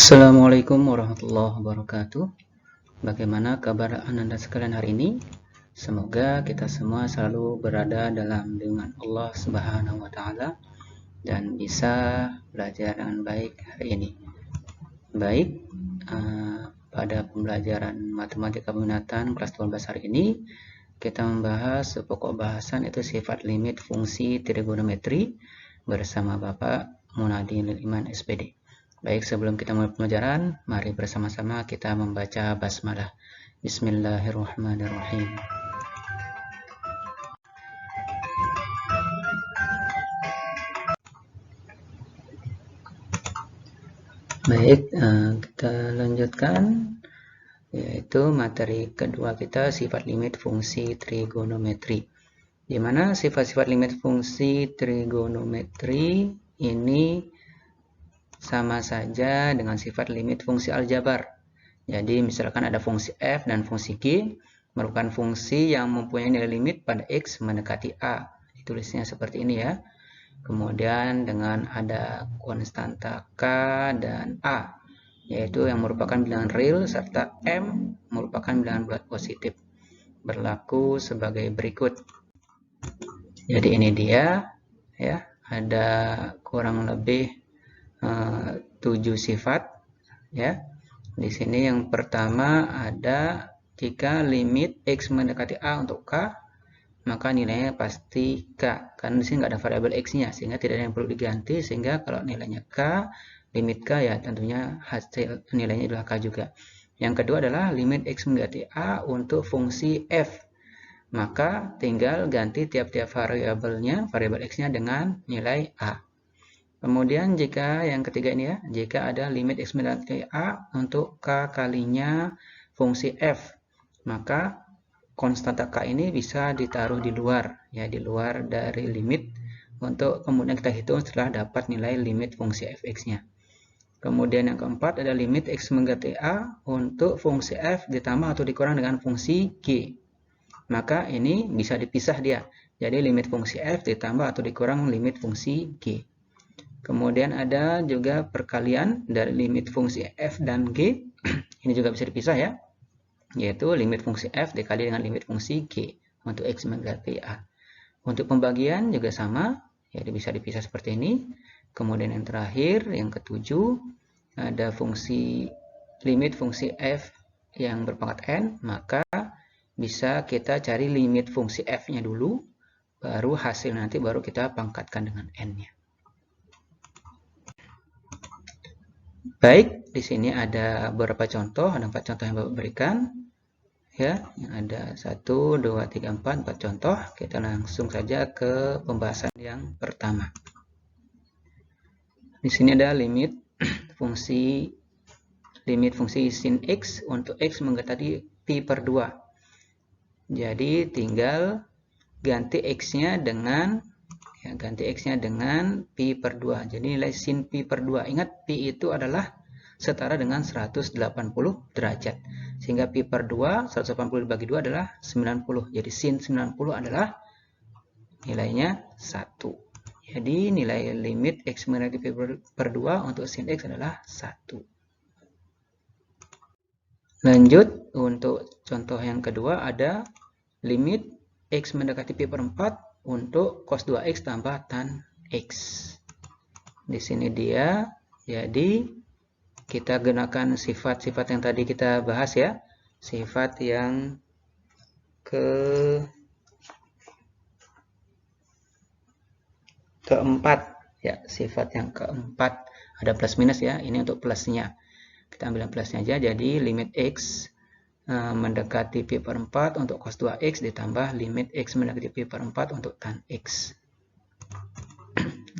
Assalamualaikum warahmatullahi wabarakatuh. Bagaimana kabar Anda sekalian hari ini? Semoga kita semua selalu berada dalam lindungan Allah Subhanahu wa Ta'ala dan bisa belajar dengan baik hari ini. Baik, pada pembelajaran matematika peminatan kelas 12 hari ini kita membahas pokok bahasan itu sifat limit fungsi trigonometri bersama Bapak Munadi Iman SPD. Baik, sebelum kita mulai pembelajaran, mari bersama-sama kita membaca basmalah. Bismillahirrahmanirrahim. Baik, kita lanjutkan, yaitu materi kedua kita, sifat limit fungsi trigonometri. Di mana sifat-sifat limit fungsi trigonometri ini sama saja dengan sifat limit fungsi aljabar. Jadi misalkan ada fungsi f dan fungsi g merupakan fungsi yang mempunyai nilai limit pada x mendekati a. Ditulisnya seperti ini ya. Kemudian dengan ada konstanta k dan a, yaitu yang merupakan bilangan real serta m merupakan bilangan bulat positif. Berlaku sebagai berikut. Jadi ini dia ya, ada kurang lebih 7 sifat ya. Di sini yang pertama ada jika limit x mendekati a untuk k, maka nilainya pasti k. Karena di sini nggak ada variabel x-nya, sehingga tidak ada yang perlu diganti. Sehingga kalau nilainya k, limit k ya tentunya hasil nilainya adalah k juga. Yang kedua adalah limit x mendekati a untuk fungsi f. Maka tinggal ganti tiap-tiap variabelnya, variabel x-nya dengan nilai a. Kemudian jika yang ketiga ini ya, jika ada limit x mendekati a untuk k kalinya fungsi f, maka konstanta k ini bisa ditaruh di luar ya, di luar dari limit untuk kemudian kita hitung setelah dapat nilai limit fungsi fx-nya. Kemudian yang keempat ada limit x mendekati a untuk fungsi f ditambah atau dikurang dengan fungsi g. Maka ini bisa dipisah dia. Jadi limit fungsi f ditambah atau dikurang limit fungsi g. Kemudian ada juga perkalian dari limit fungsi f dan g. Ini juga bisa dipisah ya. Yaitu limit fungsi f dikali dengan limit fungsi g untuk x mendekati a. Untuk pembagian juga sama. Jadi bisa dipisah seperti ini. Kemudian yang terakhir, yang ketujuh, ada fungsi limit fungsi f yang berpangkat n. Maka bisa kita cari limit fungsi f-nya dulu. Baru hasil nanti baru kita pangkatkan dengan n-nya. Baik, di sini ada beberapa contoh, ada 4 contoh yang Bapak berikan. Ya, ada 1, 2, 3, 4 contoh. Kita langsung saja ke pembahasan yang pertama. Di sini ada limit fungsi sin x untuk x mendekati pi per 2. Jadi tinggal ganti x-nya dengan pi per 2. Jadi nilai sin pi per 2. Ingat, pi itu adalah setara dengan 180 derajat. Sehingga pi per 2, 180 dibagi 2 adalah 90. Jadi sin 90 adalah nilainya 1. Jadi nilai limit x mendekati pi per 2 untuk sin x adalah 1. Lanjut, untuk contoh yang kedua ada limit x mendekati pi per 4 untuk cos 2x tambah tan x. Di sini dia, jadi kita gunakan sifat-sifat yang tadi kita bahas ya. Sifat yang keempat ya, sifat yang keempat ada plus minus ya. Ini untuk plusnya. Kita ambil yang plusnya aja. Jadi limit x mendekati pi per 4 untuk cos 2x ditambah limit x mendekati pi per 4 untuk tan x.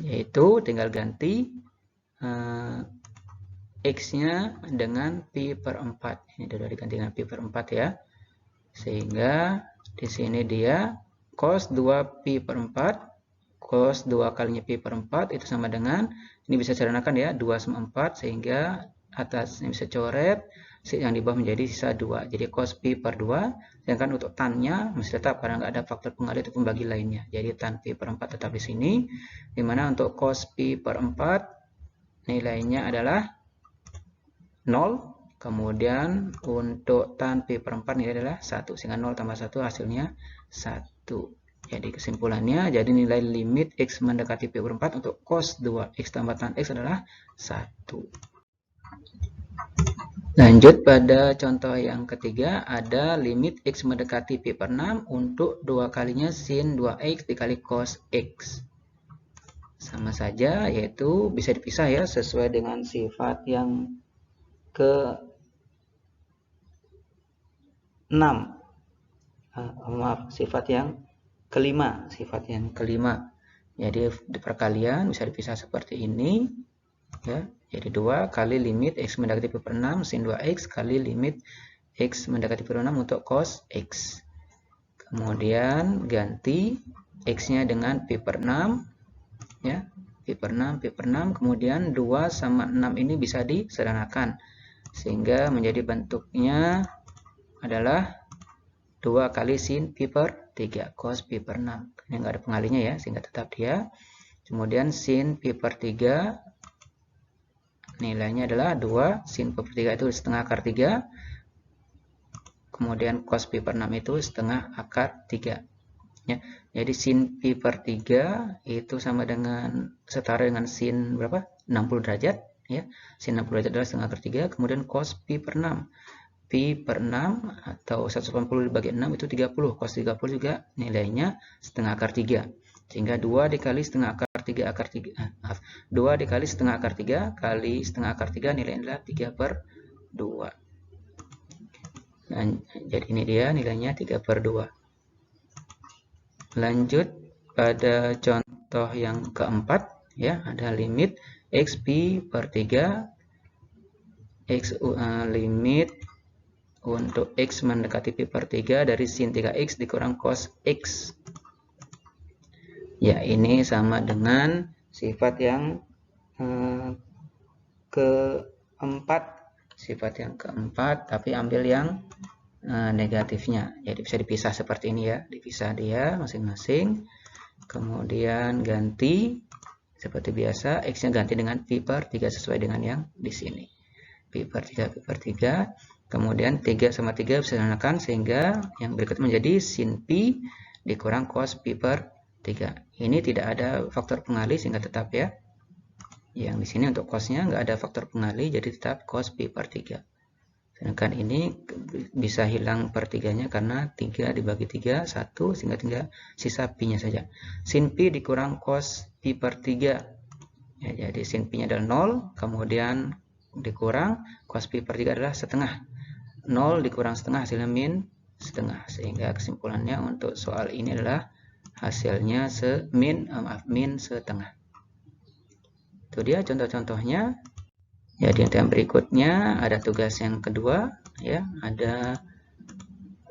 Yaitu tinggal ganti x-nya dengan pi per 4. Ini sudah diganti dengan pi per 4 ya. Sehingga di sini dia cos 2 pi per 4, cos 2 kalinya pi per 4 itu sama dengan, ini bisa sederhanakan ya, 2 sama 4, sehingga atasnya bisa coret, yang di bawah menjadi sisa 2. Jadi cos pi per 2, sedangkan untuk tan-nya masih tetap karena nggak ada faktor pengali atau pembagi lainnya. Jadi tan pi per 4 tetap di sini. Dimana untuk cos pi per 4 nilainya adalah 0. Kemudian untuk tan Pi per 4 nilai adalah 1. Sehingga 0 tambah 1 hasilnya 1. Jadi kesimpulannya, jadi nilai limit X mendekati Pi per 4 untuk cos 2X tambah tan X adalah 1. Lanjut pada contoh yang ketiga, ada limit X mendekati Pi per 6 untuk 2 kalinya sin 2X dikali cos X. Sama saja, yaitu bisa dipisah ya, sesuai dengan sifat yang sifat yang kelima. Jadi di perkalian bisa dipisah seperti ini ya. Jadi 2 kali limit X mendekati Pi per 6 sin 2X kali limit X mendekati Pi per 6 untuk cos X. Kemudian ganti X-nya dengan Pi per 6 ya. Pi per 6, kemudian 2 sama 6 ini bisa disederhanakan sehingga menjadi bentuknya adalah 2 kali sin Pi per 3 cos Pi per 6. Ini enggak ada pengalinya ya, sehingga tetap dia. Kemudian sin Pi per 3 nilainya adalah 2 sin Pi per 3 itu setengah akar 3. Kemudian cos Pi per 6 itu setengah akar 3. Ya. Jadi sin Pi per 3 itu sama dengan setara dengan sin berapa? 60 derajat ya. Sin 60 derajat adalah setengah akar 3, kemudian cos Pi per 6. Pi per 6 atau 180 dibagi 6 itu 30. Cos 30 juga nilainya setengah akar 3. Sehingga 2 dikali setengah akar 3 akar 3. 2 dikali setengah akar 3 kali setengah akar 3 nilainya adalah 3 per 2. Dan, jadi ini dia nilainya 3 per 2. Lanjut pada contoh yang keempat ya, ada limit X Pi per 3 limit untuk X mendekati Pi per 3 dari sin 3X dikurang cos X. Ya, ini sama dengan sifat yang keempat. Sifat yang keempat, tapi ambil yang negatifnya. Jadi bisa dipisah seperti ini ya. Dipisah dia masing-masing. Kemudian ganti seperti biasa. X-nya ganti dengan Pi per 3 sesuai dengan yang di sini. Pi per 3, Pi per 3. Kemudian 3 sama 3 bisa disederhanakan sehingga yang berikut menjadi sin Pi dikurang cos Pi per 3. Ini tidak ada faktor pengali sehingga tetap ya. Yang di sini untuk cosnya nggak ada faktor pengali jadi tetap cos Pi per 3. Sedangkan ini bisa hilang per 3-nya karena 3 dibagi 3, 1 sehingga tinggal sisa Pi-nya saja. Sin Pi dikurang cos Pi per 3. Ya, jadi sin Pi-nya adalah 0, kemudian dikurang cos Pi per 3 adalah setengah. 0 dikurang setengah hasilnya min setengah, sehingga kesimpulannya untuk soal ini adalah hasilnya min setengah. Itu dia contoh-contohnya. Jadi yang berikutnya ada tugas yang kedua ya, ada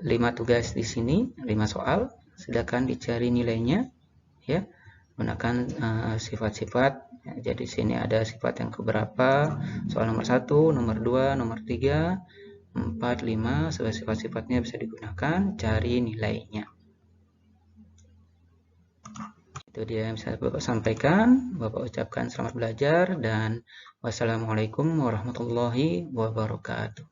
5 tugas di sini, 5 soal, silakan dicari nilainya ya, gunakan sifat-sifat. Jadi di sini ada sifat yang keberapa, soal nomor 1, nomor 2, nomor 3, 4, 5, sifat-sifatnya bisa digunakan, cari nilainya. Itu dia yang bisa Bapak sampaikan. Bapak ucapkan selamat belajar dan wassalamualaikum warahmatullahi wabarakatuh.